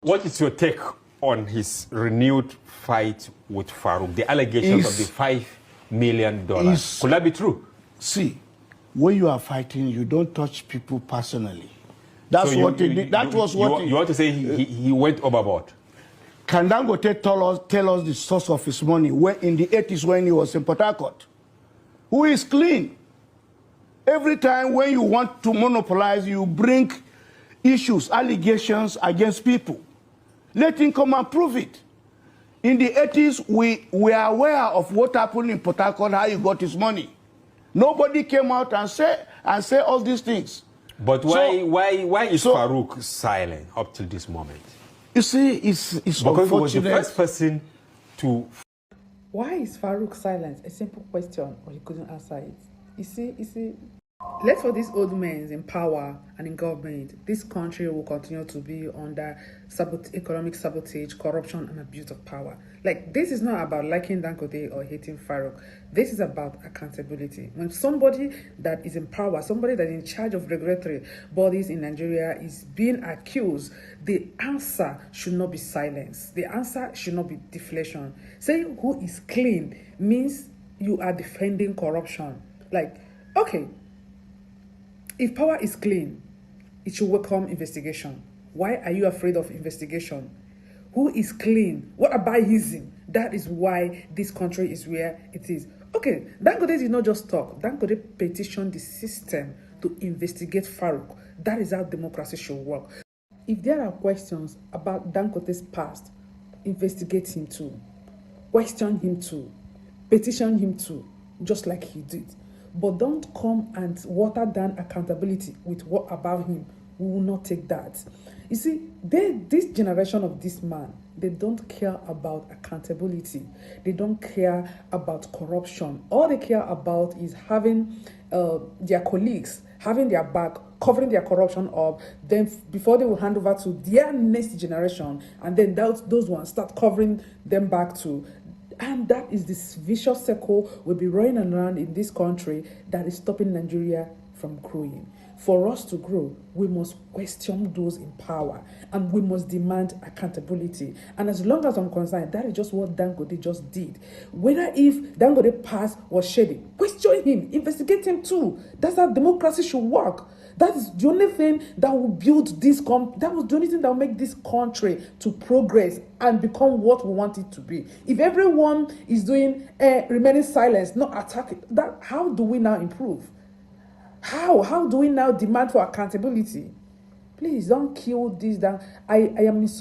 What is your take on his renewed fight with Farouk? The allegations of the $5 million. Could that be true? See, when you are fighting, you don't touch people personally. That's so what he did. That was what you want to say he went overboard? Can Dangote tell us the source of his money when, in the 80s when he was in Port Harcourt? Who is clean? Every time when you want to monopolize, you bring issues, allegations against people. Let him come and prove it. In the 80s, we are aware of what happened in Port Harcourt, how he got his money. Nobody came out and say all these things. But why is Farouk silent up till this moment? You see, it's because he was the first person to. Why is Farouk silent? A simple question, or he couldn't answer it. You see. Let for these old men in power and in government, this country will continue to be under economic sabotage, corruption, and abuse of power. Like, this is not about liking Dangote or hating Farouk. This is about accountability. When somebody that is in power, somebody that is in charge of regulatory bodies in Nigeria is being accused, the answer should not be silence. The answer should not be deflation. Saying who is clean means you are defending corruption. Like, okay, if power is clean, it should welcome investigation. Why are you afraid of investigation? Who is clean? What about him? That is why this country is where it is. Okay, Dangote did not just talk. Dangote petitioned the system to investigate Farouk. That is how democracy should work. If there are questions about Dangote's past, investigate him too. Question him too. Petition him too, just like he did. But don't come and water down accountability with what about him. We will not take that. You see, this generation of this man, they don't care about accountability. They don't care about corruption. All they care about is having their colleagues, having their back, covering their corruption up, then before they will hand over to their next generation, and then those ones start covering them back to. And that is this vicious circle we'll be running around in this country that is stopping Nigeria from growing. For us to grow, we must question those in power and we must demand accountability. And as long as I'm concerned, that is just what Dangote just did. Whether if Dangote past was shady, question him, investigate him too. That's how democracy should work. That is the only thing that will build this that was the only thing that will make this country to progress and become what we want it to be. If everyone is doing remaining silent, not attacking, that how do we now improve? How do we now demand for accountability? Please don't kill this down. I am in support.